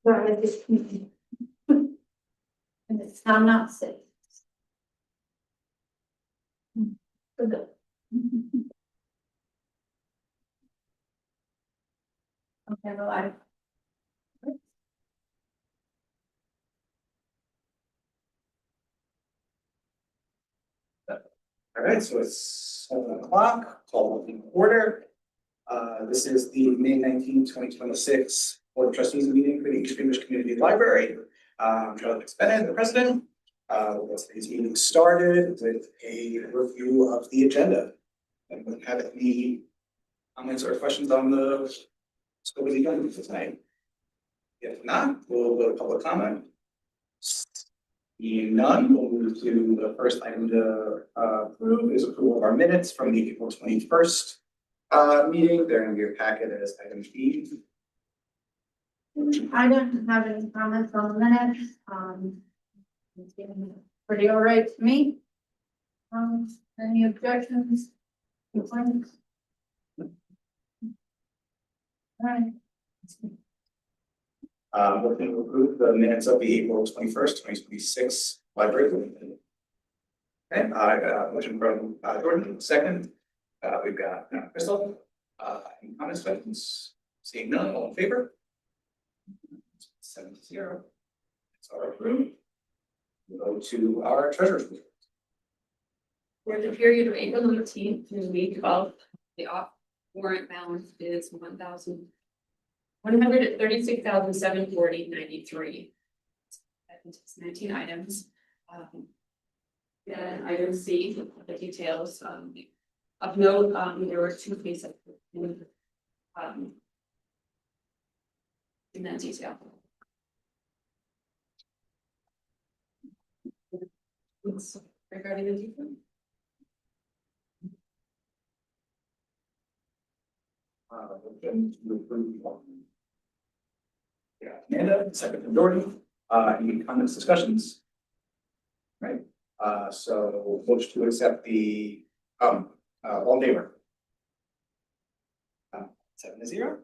And it's not safe. Okay, well, All right, so it's 7 o'clock, call in order. This is the May 19, 2026 Board of Trustees meeting for the East Greenwich Community Library. Charlie Bennett, the president. We'll get today's meeting started with a review of the agenda. Anyone have any comments or questions on the scope of the agenda for tonight? If not, we'll go to public comment. Being none, we'll move to the first item to approve is approval of our minutes from the April 21st meeting. They're in your packet as item B. I don't have any comments on the minutes. It's been pretty all right to me. Any objections? Complaints? All right. Looking to approve the minutes of the April 21st, 2026 library meeting. Okay, I got a motion from Jordan, second. We've got Crystal. Any comments, questions? Seeing none, all in favor? 7-0. It's all approved. We'll go to our treasurer's report. For the period of April 19th through May 12th, the off warrant balance is $136,740.93. That contains 19 items. Then item C, the details. Of note, there were 2 cases in that detail. Regarding the detail. Yeah, Amanda, second from Jordan. Any comments, discussions? Right, so motion to accept the, all in favor? 7-0.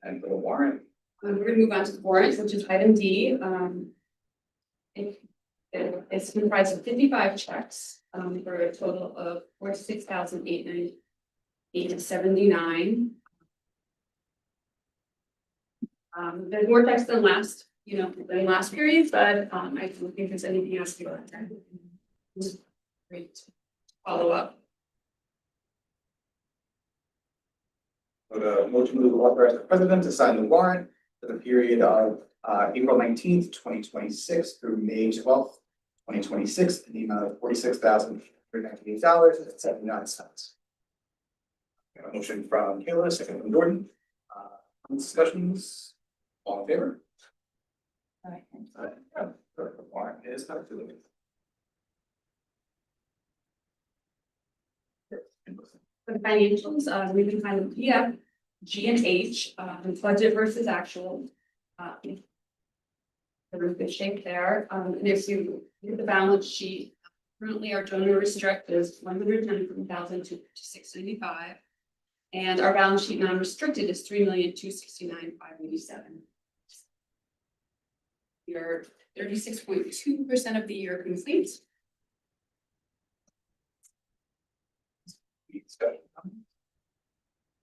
And for the warrant. We're going to move on to the warrant, which is item D. It's comprised of 55 checks for a total of $46,898.79. There's more checks than last, than last period, but I don't think there's anything else to great follow up. So the motion to authorize the president to sign the warrant for the period of April 19th, 2026 through May 12th, 2026 in the amount of $46,398.79. A motion from Kayla, second from Jordan. Discussions, all in favor? The warrant is approved. For the financials, we can find the PDF, G and H, budget versus actual. We're in good shape there. And if you look at the balance sheet, currently our donor restrict is $110,000 to $695,000. And our balance sheet non-restricted is $3,269,587. We are 36.2% of the year complete.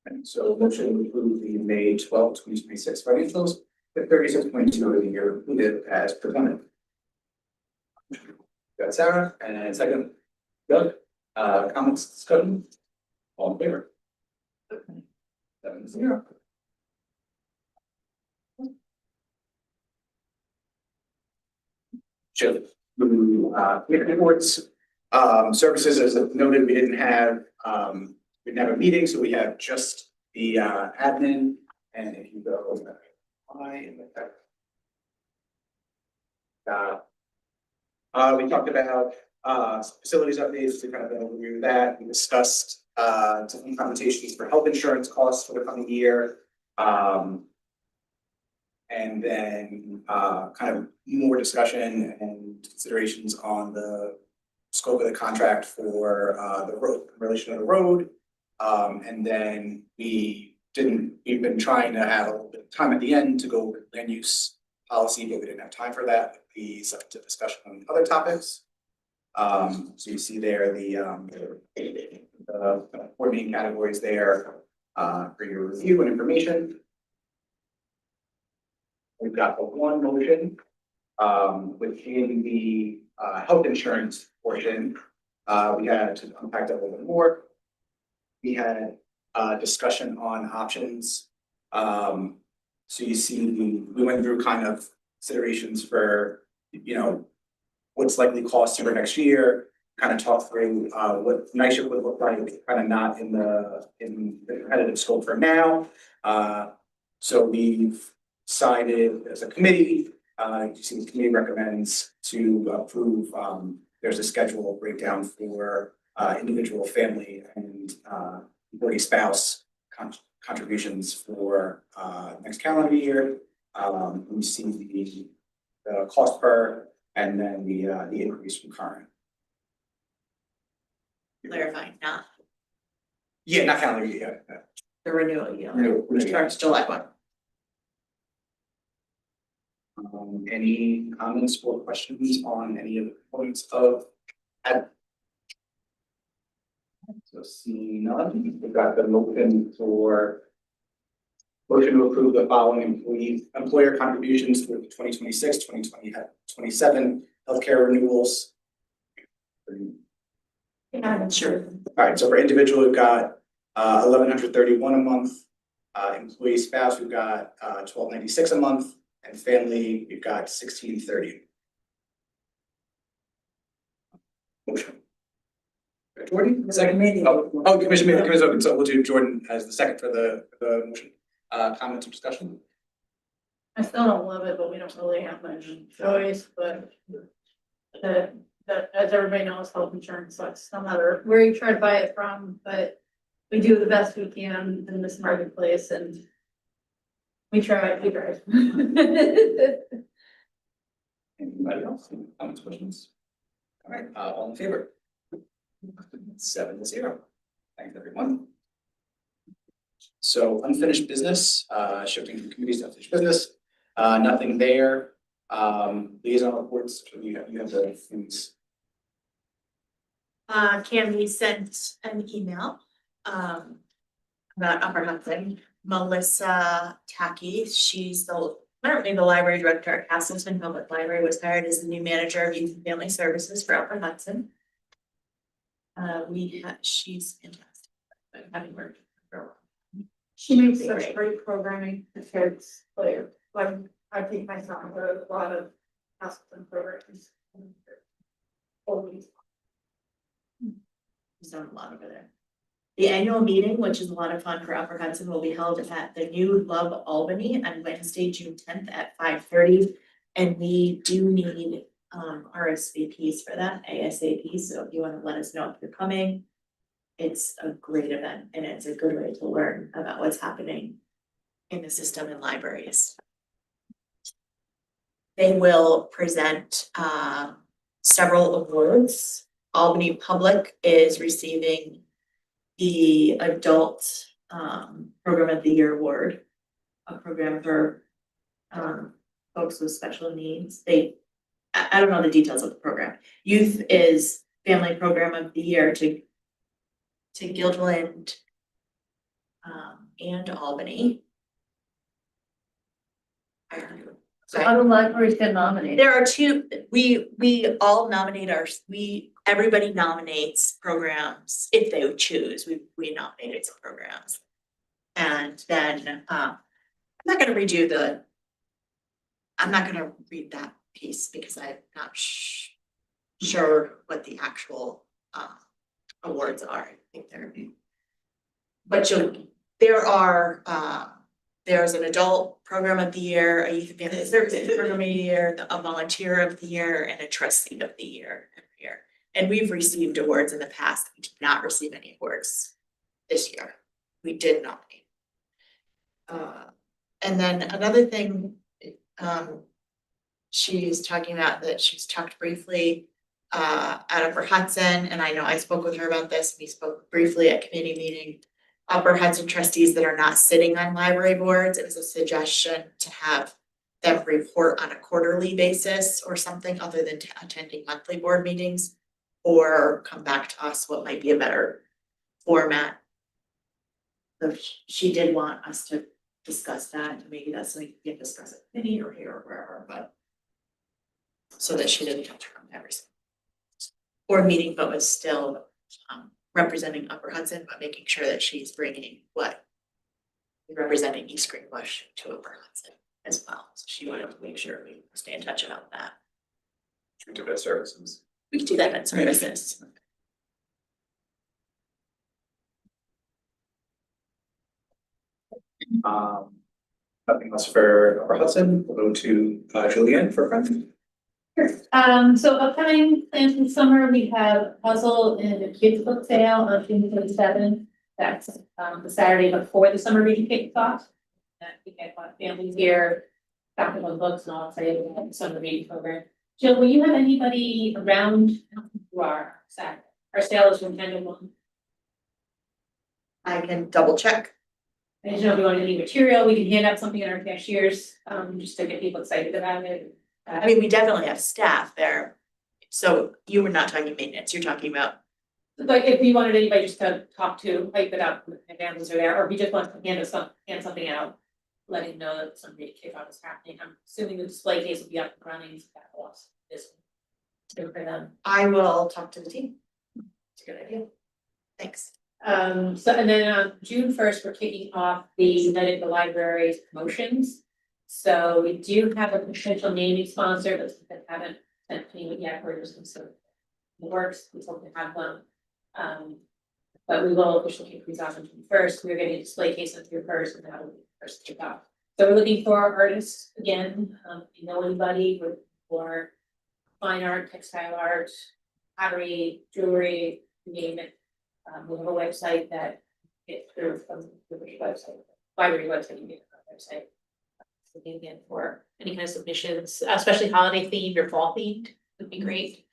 And so motion to approve the May 12th, 2026 financials with 36.2 of the year included as presented. Got Sarah and second Doug. Comments, discussion, all in favor? 7-0. Chip, reports, services as noted, we didn't have a meeting, so we have just the admin. And if you go we talked about facilities updates to kind of overview that. We discussed different computations for health insurance costs for the coming year. And then kind of more discussion and considerations on the scope of the contract for the road, in relation to the road. And then we we've been trying to add a little bit of time at the end to go over land use policy, but we didn't have time for that. We subject to discussion on other topics. So you see there the four main categories there, for your review and information. We've got the one motion, within the, health insurance portion, we had to unpack that a little bit more. We had discussion on options. So you see, we went through kind of considerations for, you know, what's likely cost for next year, kind of talk through what next year would look like, kind of not in the competitive scope for now. So we've decided as a committee, you see the committee recommends to approve, there's a schedule breakdown for individual, family, and employee spouse contributions for next calendar year. We see the cost per, and then the increase from current. Clarifying, not Yeah, not calendar year, yeah. the renewal yield, No, which starts July 1. Any comments or questions on any of the points of that? So seeing none, we've got the motion to approve the following employer contributions for the 2026, 2027 healthcare renewals. Yeah, sure. All right, so for individual, we've got 1,131 a month. Employee spouse, we've got 1,296 a month, and family, we've got 1,630. Motion. Jordan, second. Oh, Commissioner, so we'll do Jordan as the second for the motion. Comments or discussion? I still don't love it, but we don't really have much choice, but as everybody knows, health insurance sucks no matter where you try to buy it from, but we do the best we can in this marketplace and we try. Anybody else? Comments, questions? All right, all in favor? 7-0. Thanks, everyone. So unfinished business, shifting from committees to unfinished business, nothing there. Liaison reports, you have the things. Candy sent an email about Upper Hudson. Melissa Tacky, she's currently the library director at Castleton Public Library, was hired as the new manager of youth and family services for Upper Hudson. She's fantastic. Having worked for a while. She makes such great programming, the kids play, like, I think my son wrote a lot of Castleton programs. Always. She's done a lot over there. The annual meeting, which is a lot of fun for Upper Hudson, will be held at the new Love Albany on Wednesday, June 10th at 5:30. And we do need RSVPs for that ASAP. So if you want to let us know if you're coming, it's a great event and it's a good way to learn about what's happening in the system in libraries. They will present several awards. Albany Public is receiving the Adult Program of the Year Award, a program for folks with special needs. I don't know the details of the program. Youth is Family Program of the Year to Guildland and Albany. So how do libraries get nominated? There are two, we all nominate everybody nominates programs if they choose. We nominated some programs. And then I'm not gonna read that piece because I'm not sure what the actual awards are. I think there's an Adult Program of the Year, a Youth and Family Services Program of the Year, a Volunteer of the Year, and a Trustee of the Year every year. And we've received awards in the past. We did not receive any awards this year. We did nominate. And then another thing, she's talking about that she's talked briefly at Upper Hudson, and I know I spoke with her about this. We spoke briefly at committee meeting. Upper Hudson trustees that are not sitting on library boards, it was a suggestion to have them report on a quarterly basis or something other than attending monthly board meetings. Or come back to us what might be a better format. So she did want us to discuss that, and maybe that's something we can discuss at committee or here or wherever, but. So that she didn't have to come to every board meeting, but was still representing Upper Hudson, but making sure that she's bringing what. Representing East Greenbush to Upper Hudson as well, so she wanted to make sure we stay in touch about that. Internet services. We can do that in services. Nothing else for Upper Hudson, we'll go to Julianne for friends. Sure. So upcoming plans for summer, we have puzzle and a kids book sale on June 27th. That's the Saturday before the summer reading kicks off. That we get a lot of families here, back on books and all excited about the summer reading program. Jill, will you have anybody around who are Saturday? Our sale is from 10 to 1. I can double check. I just know if you want any material, we can hand out something in our cashiers, just to get people excited about it. I mean, we definitely have staff there. So you were not talking maintenance, you're talking about, Like if you wanted anybody just to talk to, hype it up, the families are there, or if you just want to hand something out, letting know that some reading kickoff is happening. I'm assuming the display case will be up and running, so that will also this good for them. I will talk to the team. It's a good idea. Thanks. So and then on June 1st, we're kicking off the Night at the Library's promotions. So we do have a potential naming sponsor, but we haven't sent anyone yet. We're just sort of in the works. We hope to have one. But we will officially kick these off on June 1st. We're getting a display case on June 1st, and that will be the first to kick off. So we're looking for artists again. If you know anybody for fine art, textile art, pottery, jewelry, you name it. We have a website that gets through from the website, library website, you get on our website. Looking again for any kind of submissions, especially holiday themed or fall themed would be great.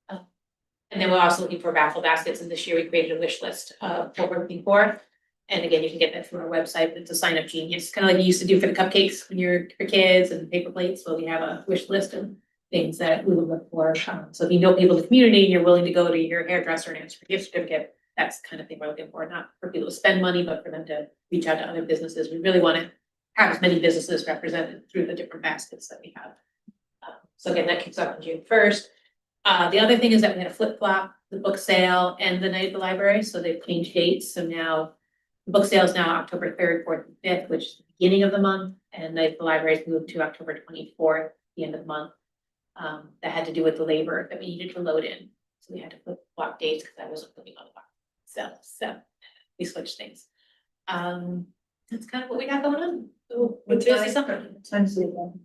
And then we're also looking for raffle baskets, and this year we created a wish list of what we're looking for. And again, you can get that from our website, but it's a sign up genius, kind of like you used to do for the cupcakes when you're for kids and paper plates. So we have a wish list of things that we would look for. So if you know people in the community and you're willing to go to your hairdresser and ask for a gift certificate, that's the kind of thing we're looking for, not for people to spend money, but for them to reach out to other businesses. We really want to have as many businesses represented through the different baskets that we have. So again, that kicks off on June 1st. The other thing is that we had a flip flop, the book sale and the Night at the Library. So they've changed dates. So now the book sale is now October 3rd, 4th, and 5th, which is the beginning of the month. And Night at the Library is moved to October 24th, the end of the month. That had to do with the labor that we needed to load in. So we had to flip flop dates because I wasn't putting on the box. So we switched things. That's kind of what we got going on. So What busy time? summer. Time.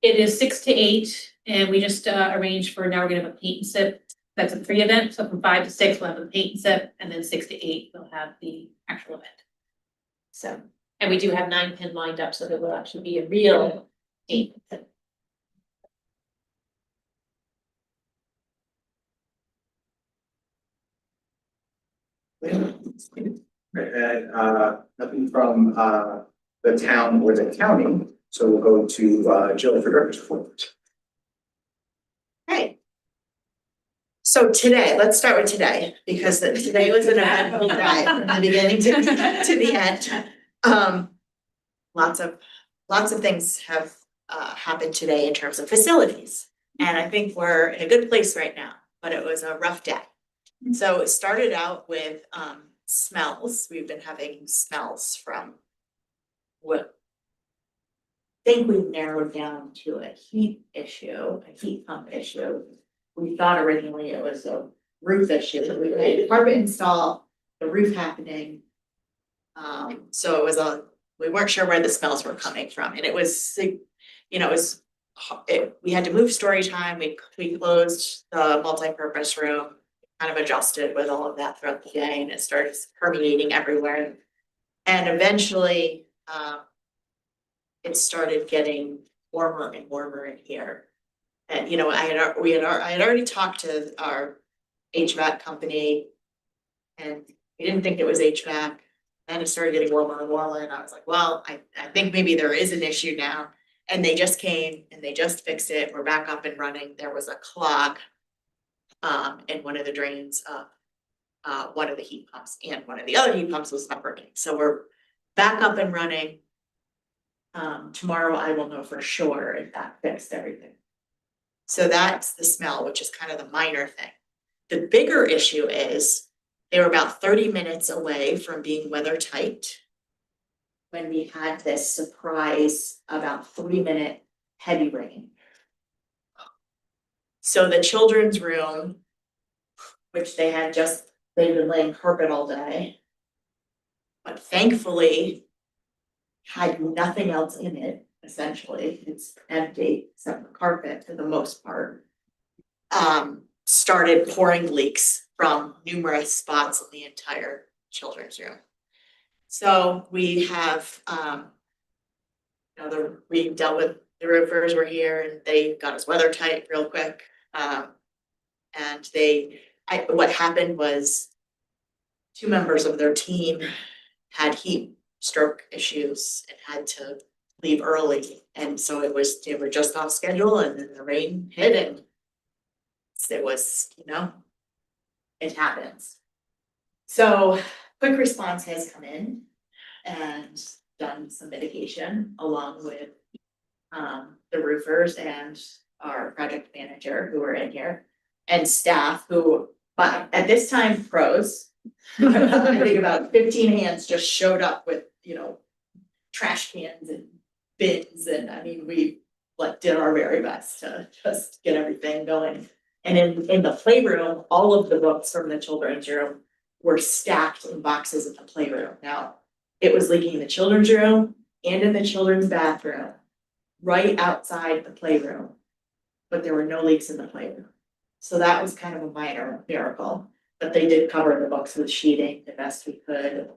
It is 6 to 8, and we just arranged for now we're gonna have a paint and sip. That's a free event, so from 5 to 6, we'll have a paint and sip, and then 6 to 8, we'll have the actual event. So, and we do have 9 pin lined up, so there will actually be a real paint and sip. And nothing from the town or the county, so we'll go to Jill for director's report. Hey. So today, let's start with today, because today was an eventful day from the beginning to the end. Lots of things have happened today in terms of facilities. And I think we're in a good place right now, but it was a rough day. So it started out with smells. We've been having smells from what I think we've narrowed down to a heat issue, a heat pump issue. We thought originally it was a roof issue. We had a carpet install, the roof happening. So it was we weren't sure where the smells were coming from, and it was, you know, we had to move story time. We closed the multi-purpose room, kind of adjusted with all of that throughout the day, and it started permeating everywhere. And eventually, it started getting warmer and warmer in here. And, you know, I had already talked to our HVAC company, and We didn't think it was HVAC. Then it started getting warmer and warmer, and I was like, well, I think maybe there is an issue now. And they just came and they just fixed it. We're back up and running. There was a clog in one of the drains of one of the heat pumps, and one of the other heat pumps was not working. So we're back up and running. Tomorrow I will know for sure if that fixed everything. So that's the smell, which is kind of the minor thing. The bigger issue is they were about 30 minutes away from being weather tight when we had this surprise about 3-minute heavy rain. So the children's room, which they've been laying carpet all day, but thankfully had nothing else in it. Essentially, it's empty except for carpet for the most part. Started pouring leaks from numerous spots in the entire children's room. So we have, we dealt with the roofers were here and they got us weather tight real quick. And what happened was 2 members of their team had heat stroke issues and had to leave early. And so they were just off schedule, and then the rain hit, and it was, it happens. So quick response has come in and done some mitigation along with the roofers and our project manager who were in here, and staff who, but at this time, pros. I think about 15 hands just showed up with, trash cans and bins, and I mean, we did our very best to just get everything going. And in the playroom, all of the books from the children's room were stacked in boxes in the playroom. Now, it was leaking in the children's room and in the children's bathroom, right outside the playroom, but there were no leaks in the playroom. So that was kind of a minor miracle, but they did cover the books with sheeting the best we could.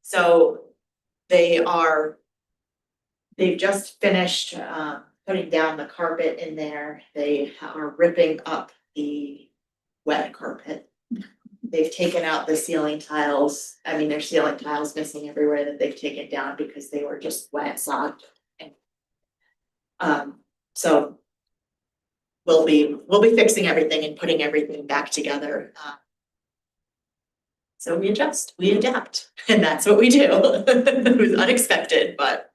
So they've just finished putting down the carpet in there. They are ripping up the wet carpet. They've taken out the ceiling tiles. I mean, there's ceiling tiles missing everywhere that they've taken down because they were just wet, socked. And so we'll be fixing everything and putting everything back together. So we adjust, we adapt, and that's what we do. It was unexpected, but.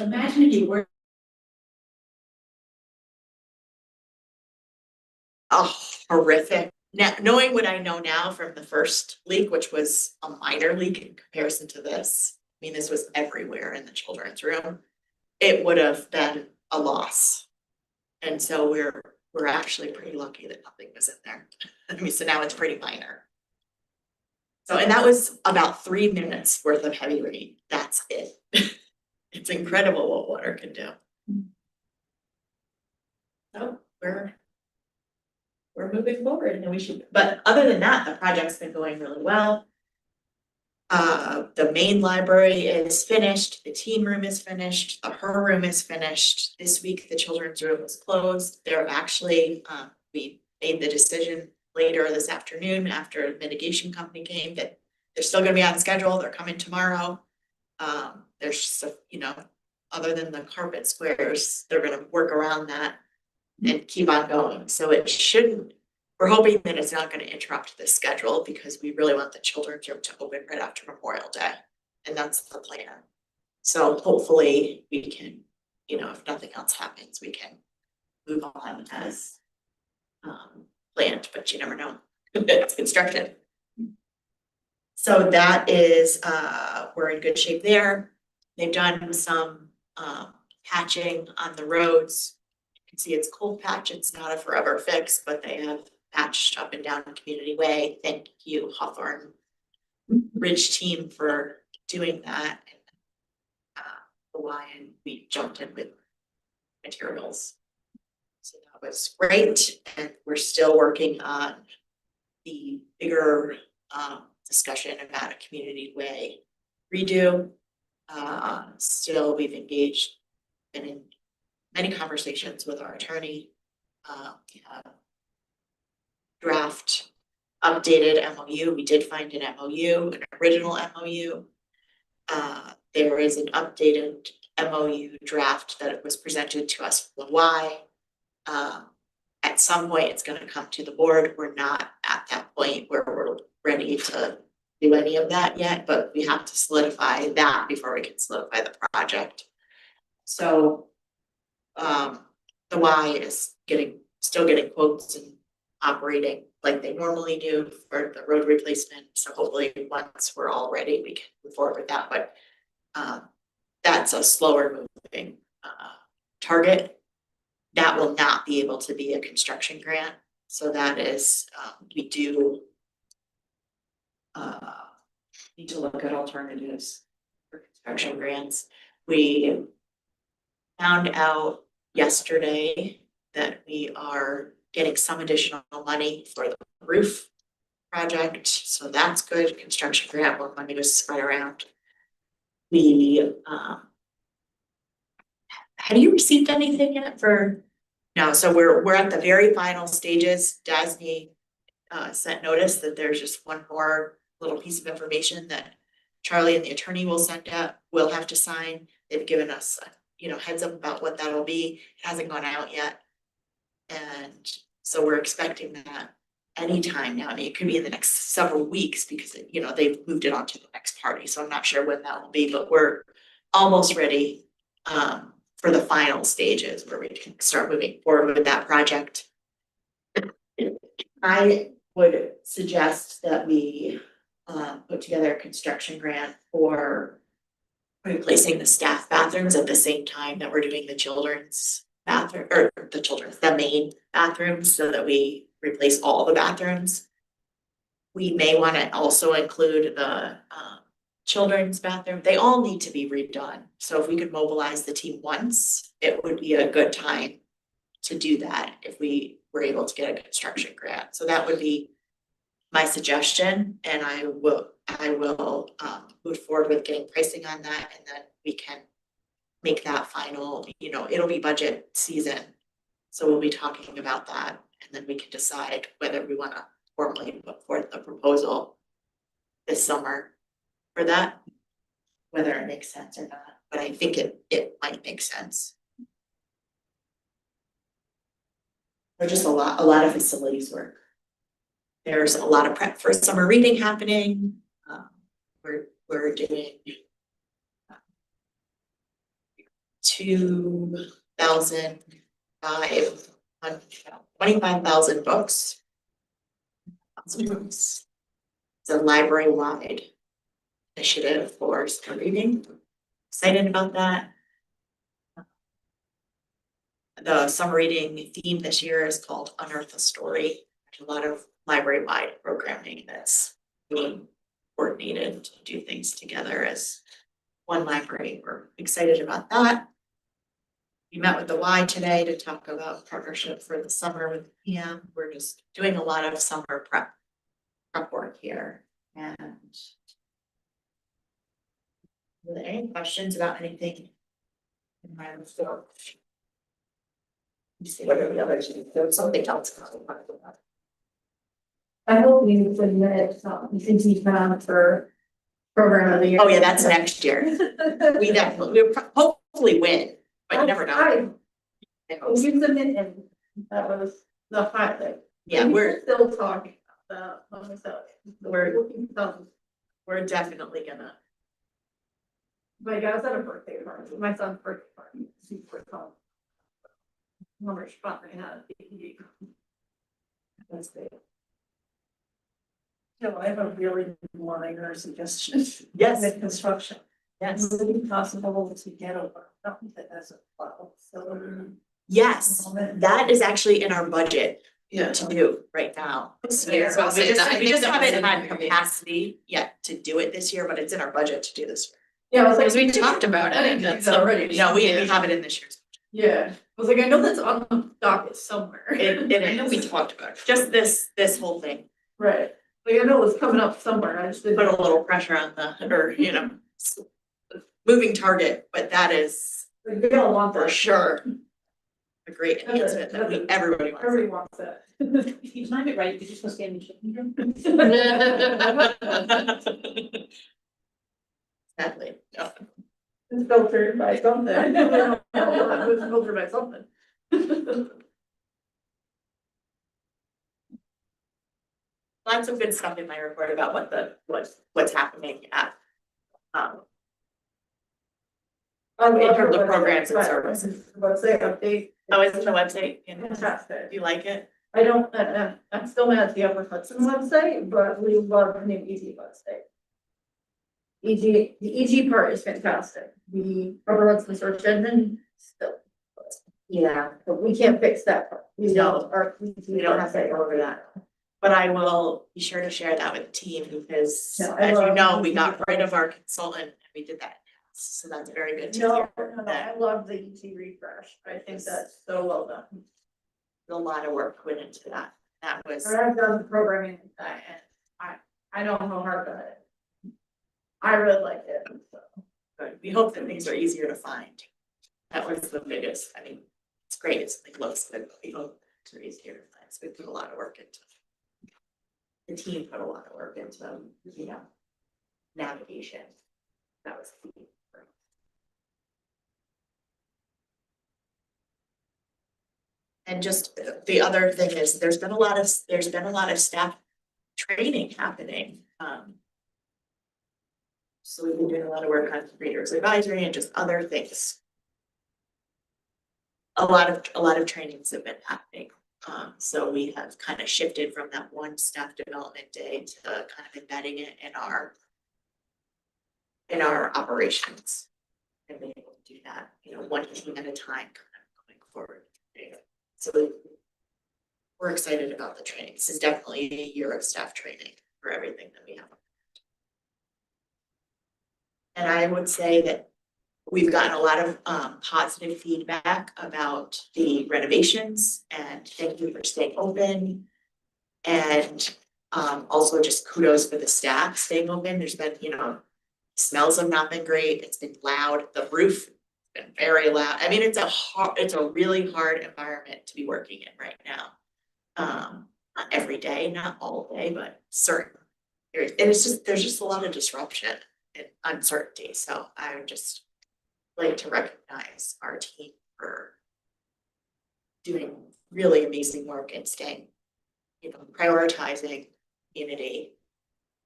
Imagine if you were. Horrific. Now, knowing what I know now from the first leak, which was a minor leak in comparison to this, I mean, this was everywhere in the children's room, it would have been a loss. And so we're actually pretty lucky that nothing was in there. I mean, so now it's pretty minor. So, and that was about 3 minutes worth of heavy rain. That's it. It's incredible what water can do. So we're moving forward, and but other than that, the project's been going really well. The main library is finished, the teen room is finished, her room is finished. This week, the children's room is closed. They're actually, we made the decision later this afternoon after the mitigation company came that they're still gonna be on schedule, they're coming tomorrow. There's, other than the carpet squares, they're gonna work around that and keep on going. So it shouldn't, we're hoping that it's not gonna interrupt the schedule because we really want the children's room to open right after Memorial Day. And that's the plan. So hopefully we can, if nothing else happens, we can move on as planned, but you never know. It's construction. So that is, we're in good shape there. They've done some patching on the roads. You can see it's cold patch. It's not a forever fix, but they have patched up and down Community Way. Thank you, Hawthorne Ridge team, for doing that. And we jumped in with materials. So that was great. And we're still working on the bigger discussion about a Community Way redo. Still, we've engaged and in many conversations with our attorney. We have draft updated MOU. We did find an MOU, an original MOU. There is an updated MOU draft that was presented to us from Y. At some point, it's gonna come to the board. We're not at that point where we're ready to do any of that yet, but we have to solidify that before we can solidify the project. So, the Y is still getting quotes and operating like they normally do for the road replacement. So hopefully, once we're all ready, we can move forward with that, but that's a slower moving target. That will not be able to be a construction grant. So that is, we do need to look at alternatives for construction grants. We found out yesterday that we are getting some additional money for the roof project. So that's good. Construction grant, more money to spread around. We, have you received anything yet for? No, so we're at the very final stages. DASNY sent notice that there's just one more little piece of information that Charlie and the attorney will will have to sign. They've given us, heads up about what that'll be. It hasn't gone out yet. And so we're expecting that anytime now. I mean, it could be in the next several weeks because, they've moved it on to the next party. So I'm not sure when that will be, but we're almost ready for the final stages where we can start moving forward with that project. I would suggest that we put together a construction grant for replacing the staff bathrooms at the same time that we're doing the children's bathroom, or the main bathrooms, so that we replace all the bathrooms. We may want to also include the children's bathroom. They all need to be redone. So if we could mobilize the team once, it would be a good time to do that if we were able to get a construction grant. So that would be my suggestion, and I will move forward with getting pricing on that, and then we can make that final, it'll be budget season. So we'll be talking about that, and then we can decide whether we want to formally put forth a proposal this summer for that, whether it makes sense or not, but I think it might make sense. There's just a lot of facilities work. There's a lot of prep for summer reading happening. We're doing 25,000 books. It's a library-wide initiative for summer reading. Excited about that. The summer reading theme this year is called Unearth a Story. There's a lot of library-wide programming that's being coordinated to do things together as one library. We're excited about that. We met with the Y today to talk about partnership for the summer with the PM. We're just doing a lot of summer prep work here. And are there any questions about anything in my report? You see what are the others? There's something else. I hope you submit contingency plan for program of the year. Oh yeah, that's next year. We definitely, we'll hopefully win, but you never know. You submitted, that was the highlight. Yeah, we're still talking about we're definitely gonna. But I was at a birthday party, my son's birthday party, super fun. How much fun I had. That's great. No, I have a really minor suggestion. Yes. With construction. Yes. Would it be possible to get over something that has a plow facility? Yes, that is actually in our budget. Yeah. To do right now. This Yeah, year. so I'll say We that. I think just that was haven't in had there. capacity yet to do it this year, but it's in our budget to do this Yeah, I was Because we talked about I it. didn't That's do that already. year. No, we have it in this year's. Yeah, I was like, I know that's on the docket somewhere. I know we talked about it. Just this whole thing, Right, like I know it's coming up somewhere, I just didn't. put a little pressure on moving target, but that is Like, we all want for that. sure a great enhancement that everybody wants. Everybody wants that. If you time it right, you're just supposed to get in the chicken room. Sadly, no. It's filtered by something. I don't know, it was filtered by something. Lots of good stuff in my report about what's happening at, in terms of programs and services. Website update. Oh, it's in the website, and Fantastic. do you like it? I don't, I'm still mad at the Upper Hudson website, but we love the new EG website. EG, the EG part is fantastic. The Upper Hudson search engine still. Yeah. But we can't fix that part. We No, love our. we don't have to go over that. But I will be sure to share that with the team because, No, I as you love know, we EG. got rid of our consultant and we did that. So that's very good to No, hear. no, I love the EG refresh. I think that's so well done. A lot of work went into that. That was, I've done the programming with that and I know how hard that is. I really like it, so. good. We hope that things are easier to find. That was the biggest, I mean, it's great, it's like looks good, but we hope things are easier to find, so we put a lot of work into it. The team put a lot of work into, you know, navigation. That was key. And just the other thing is, there's been a lot of staff training happening. So we've been doing a lot of work on readers advisory and just other things. A lot of trainings have been happening. So we have kind of shifted from that one staff development day to kind of embedding it in our operations. And being able to do that, you know, one team at a time, kind of going forward. So we're excited about the training. This is definitely a year of staff training for everything that we have. And I would say that we've gotten a lot of positive feedback about the renovations, and thank you for staying open. And also just kudos for the staff staying open. There's been, you know, smells have not been great. It's been loud. The roof has been very loud. I mean, it's a really hard environment to be working in right now. Not every day, not all day, but certain. There's just a lot of disruption and uncertainty. So I would just like to recognize our team for doing really amazing work and staying, you know, prioritizing community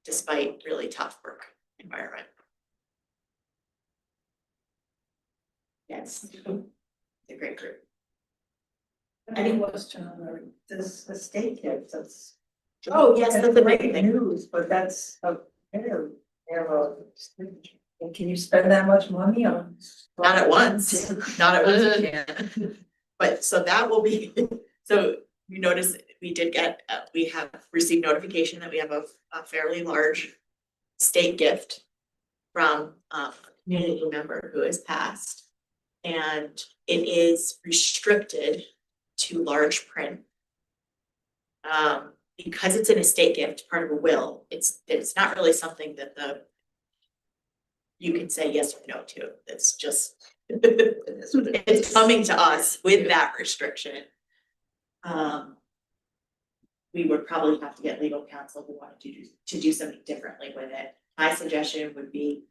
despite really tough work environment. Yes, it's a great group. Any question on the state kids, that's. Oh, yes, that's a big thing. News, but that's a very narrow. Can you spend that much money on? Not at once, not at once you can. But so that will be, so you notice we did get, we have received notification that we have a fairly large state gift from a community member who has passed. And it is restricted to large print. Because it's an estate gift, part of a will, it's not really something that you can say yes or no to. It's just, it's coming to us with that restriction. We would probably have to get legal counsel who wanted to do something differently with it. My suggestion would be,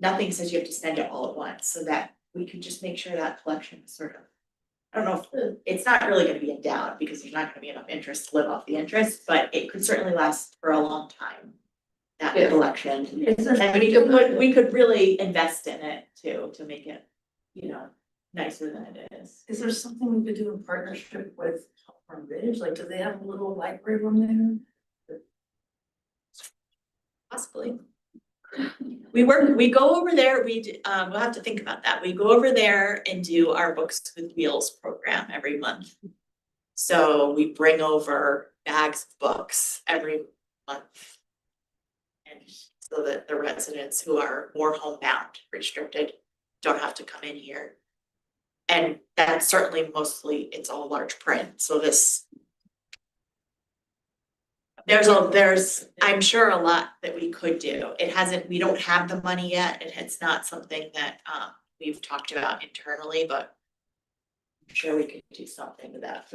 nothing says you have to spend it all at once, so that we could just make sure that collection is sort of, I don't know, if it's not really gonna be endowed because there's not gonna be enough interest to live off the interest, but it could certainly last for a long time. That collection, and we could really invest in it too, to make it, you know, nicer than it is. Is there something we could do in partnership with From Ridge? Like, do they have a little library room there? Possibly. We go over there, we'll have to think about that. We go over there and do our Books with Wheels program every month. So we bring over bags of books every month. And so that the residents who are more homebound, restricted, don't have to come in here. And that's certainly mostly, it's all large print, so this. There's, I'm sure a lot that we could do. We don't have the money yet, and it's not something that we've talked about internally, but I'm sure we could do something with that.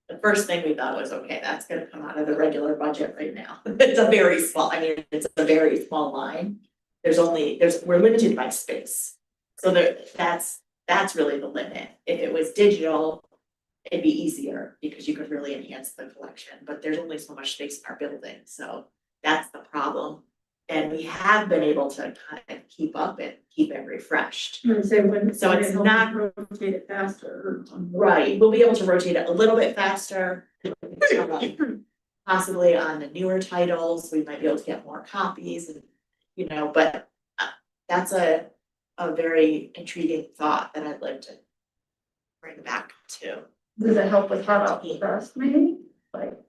the first thing we thought was, okay, that's gonna come out of the regular budget right now. It's a very small, I mean, it's a very small line. We're limited by space. So that's really the limit. If it was digital, it'd be easier because you could really enhance the collection, but there's only so much space in our building, so that's the problem. And we have been able to kind of keep up and keep it refreshed. So it's not- rotate it faster. Right, we'll be able to rotate it a little bit faster. Possibly on the newer titles, we might be able to get more copies and, you know, but that's a very intriguing thought that I'd like to bring back to. Does it help with hot off the press, maybe? Like,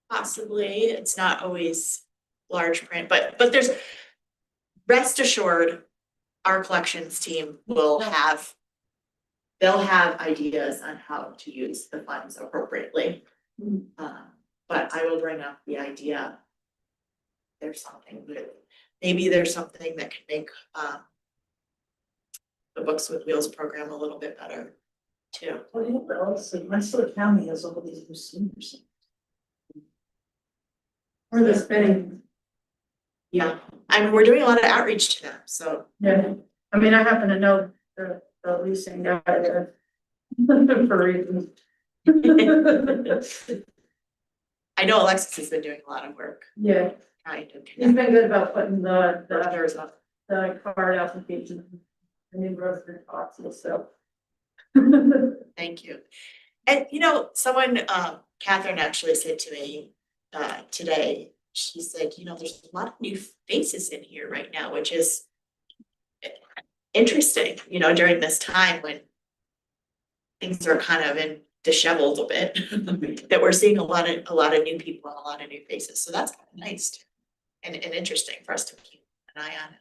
Possibly, it's not always large print, but there's, rest assured, our collections team will have, they'll have ideas on how to use the funds appropriately. But I will bring up the idea. There's something that, maybe there's something that can make the Books with Wheels program a little bit better too. Well, you know, but also, Minnesota County has all these new seniors. or the spinning, Yeah, I mean, we're doing a lot of outreach to them, so. yeah, I mean, I happen to know the leasing guy there. For reasons. I know Alexis has been doing a lot of work Yeah, trying to he's connect. been good about putting the Brothers up. the card application, the new resident boxes, so. Thank you. And you know, someone, Catherine actually said to me today, she said, you know, there's a lot of new faces in here right now, which is interesting, you know, during this time when things are kind of in disheveled a bit, that we're seeing a lot of new people and a lot of new faces. So that's kind of nice too, and interesting for us to keep an eye on.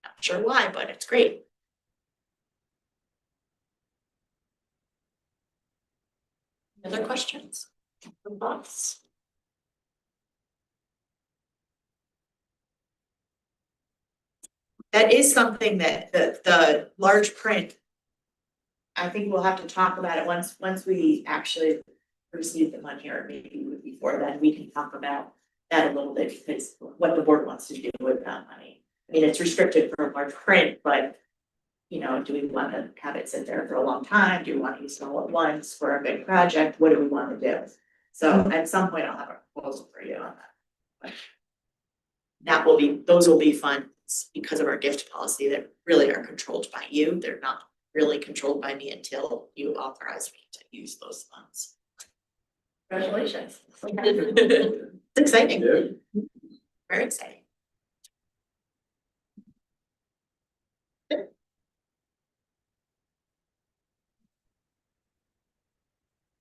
Not sure why, but it's great. Other questions from thoughts? That is something that the large print. I think we'll have to talk about it once we actually receive the money, or maybe before then, we can talk about that a little bit, because what the board wants to do with that money. I mean, it's restricted for large print, but you know, do we want to have it sit there for a long time? Do we want to use it all at once for a big project? What do we want to do? So at some point I'll have a proposal for you on that. But those will be funds because of our gift policy that really are controlled by you. They're not really controlled by me until you authorize me to use those funds. Congratulations. It's exciting. Very exciting.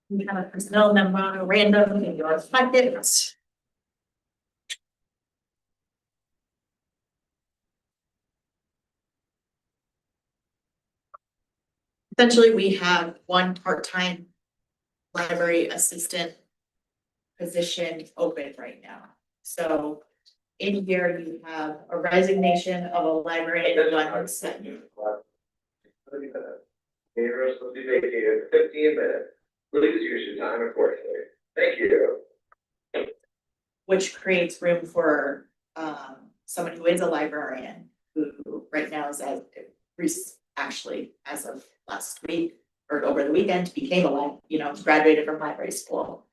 We have a personnel number random in your packet. Essentially, we have one part-time library assistant position open right now. So in here, you have a resignation of a librarian and one second. Cameras will be vacated for 15 minutes. Please use your time accordingly. Thank you. Which creates room for someone who is a librarian, who right now is actually as of last week or over the weekend became graduated from library school.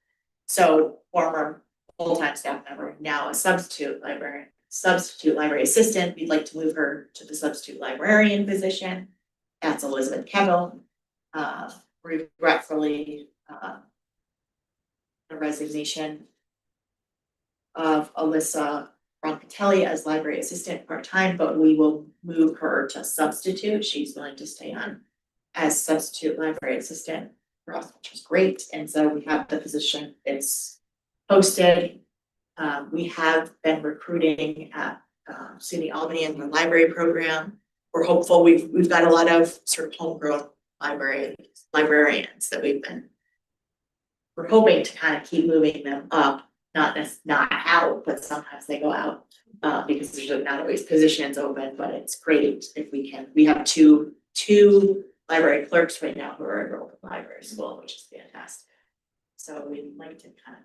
So former full-time staff member, now a substitute library assistant. We'd like to move her to the substitute librarian position. That's Elizabeth Kendall. Regretfully, the resignation of Alyssa Roncatelli as library assistant part-time, but we will move her to substitute. She's willing to stay on as substitute library assistant for us, which is great. And so we have the position, it's posted. We have been recruiting at SUNY Albany in the library program. We're hopeful. We've got a lot of sort of homegrown librarians that we're hoping to kind of keep moving them up, not out, but sometimes they go out because there's not always positions open, but it's great if we can. We have two library clerks right now who are enrolled in library school, which is fantastic. So we'd like to kind of.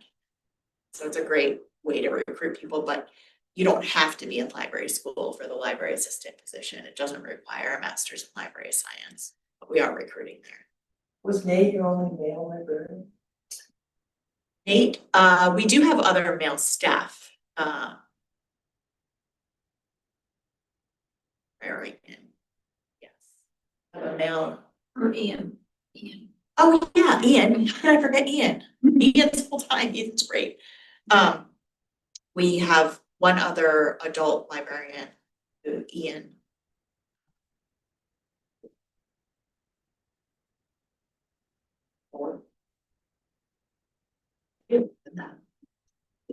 So it's a great way to recruit people, but you don't have to be in library school for the library assistant position. It doesn't require a master's in library science, but we are recruiting there. Was Nate your only male librarian? Nate, we do have other male staff. Very in. Yes. A male. Or Ian. Ian. Oh, yeah, Ian. How did I forget Ian? Ian's full time. Ian's great. We have one other adult librarian, Ian.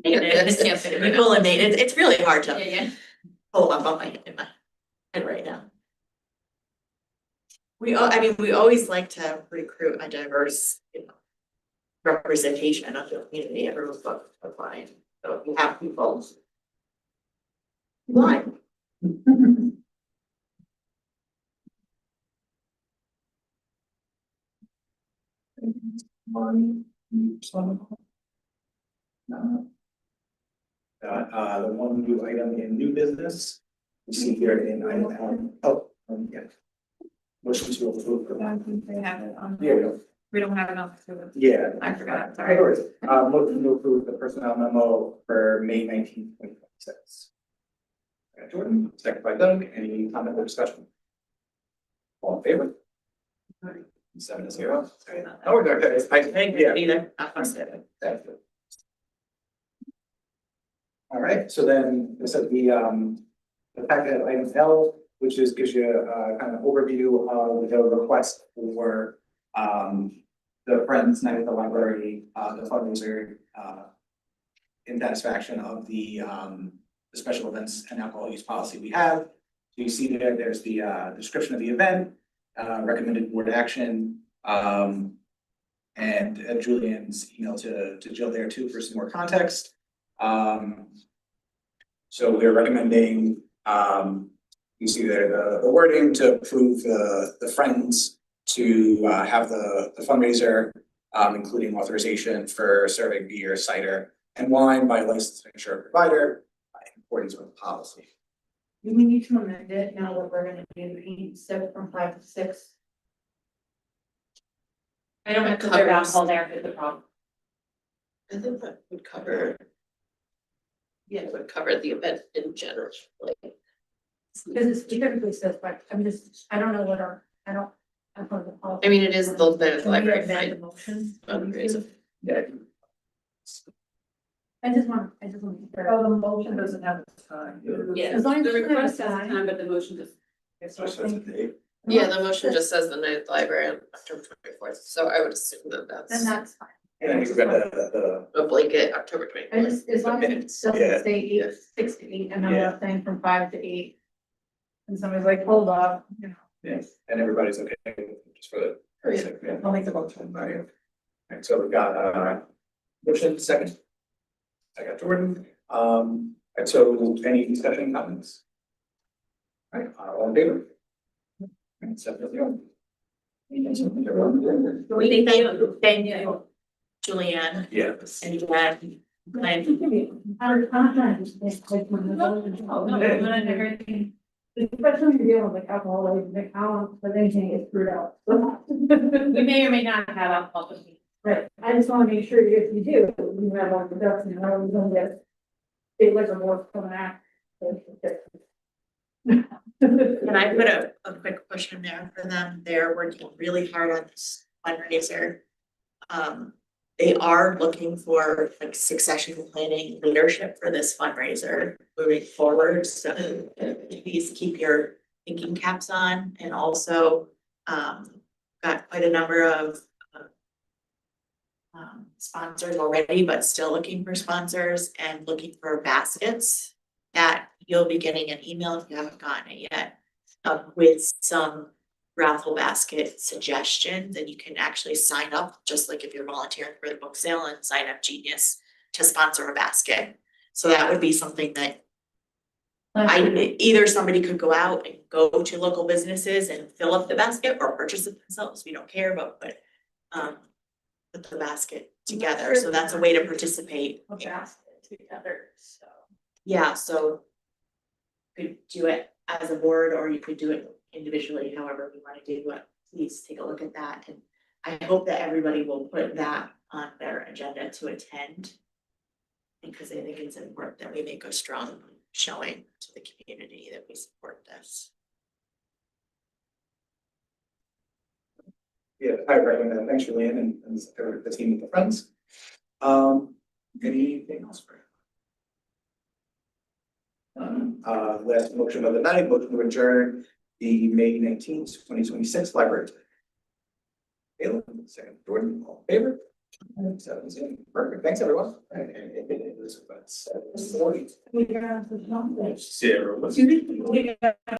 Nicole and Nate, it's really hard to Yeah. pull them up on in my head right now. We always like to recruit a diverse, representation of the community. Everyone's applying, so if you have people. Why? The one new item in new business, you see here in item L, yeah. Motion to approve. They have it on. Yeah, we don't. We don't have enough to. Yeah. I forgot, Sorry. sorry. Motion to approve the personnel memo for May 19th, 2026. Jordan, second by Doug, any comment or discussion? All in favor? 7-0. Sorry about that. Oh, okay, I think, yeah. Either. Thank you. All right, so then this is the packet of item L, which is gives you a kind of overview of the request for the Friends Night at the Library, the fundraiser in satisfaction of the special events and alcohol use policy we have. So you see there's the description of the event, recommended board action, and Julian's email to Jill there too for some more context. So we're recommending, you see there the wording to approve the Friends to have the fundraiser, including authorization for serving beer, cider, and wine by licensed and insured provider in accordance with the policy. Do we need to amend it now that we're gonna do each step from 5 to 6? I don't have to serve alcohol there is the problem. I think that would cover. Yeah, it would cover the event in general, like. Because it specifically says, but I don't know what I don't know the policy. I mean, it is the Can we library amend the fine motion? fundraiser. I just want to be fair. Oh, the motion doesn't have a time. Yeah, As long as the it's not request has a assigned. time, but the motion just. Yeah, the motion just says the night at the library on October 24th, so I would assume that Then that's that's fine. And then you've got the a blanket October I 24th. just, as long as it minutes, doesn't yeah. say 8, 6 to 8, and then we're saying from 5 to 8. And somebody's like, hold up, yes, and everybody's okay with it, just for the. Yeah. I'll make the motion. Alright, so we've got motion second. I got Jordan, and so any discussion comments? All right, all in favor? Alright, 7-0. Thank you, Julianne Yeah. and Jen. Especially when you're dealing with alcohol, like McAllen, but anything is screwed up. We may or may not have alcohol, but we Right, I just wanna make sure if you do, you have all the ducks and how we're gonna get. Big liquor board coming out. Can I put a quick push in there for them? They're working really hard on this fundraiser. They are looking for like succession planning leadership for this fundraiser moving forward, so please keep your thinking caps on, and also got quite a number of sponsors already, but still looking for sponsors and looking for baskets that you'll be getting an email if you haven't gotten it yet, with some raffle basket suggestions, and you can actually sign up, just like if you're volunteering for the book sale, and sign up Genius to sponsor a basket. So that would be something that Either somebody could go out and go to local businesses and fill up the basket or purchase it themselves, we don't care, but put the basket together, so that's a way to participate. A basket together, so. Yeah, so could do it as a board, or you could do it individually, however you wanna do it, please take a look at that, and I hope that everybody will put that on their agenda to attend. Because I think it's important that we make a strong showing to the community that we support this. Yeah, I recommend that. Thanks, Julianne, and the team at the Friends. Anything else for you? Last motion of the night, motion to adjourn the May 19th, 2026 library. Caleb, second, Jordan, all in favor? 7-0. Perfect, thanks, everyone. We got the. Sarah, what's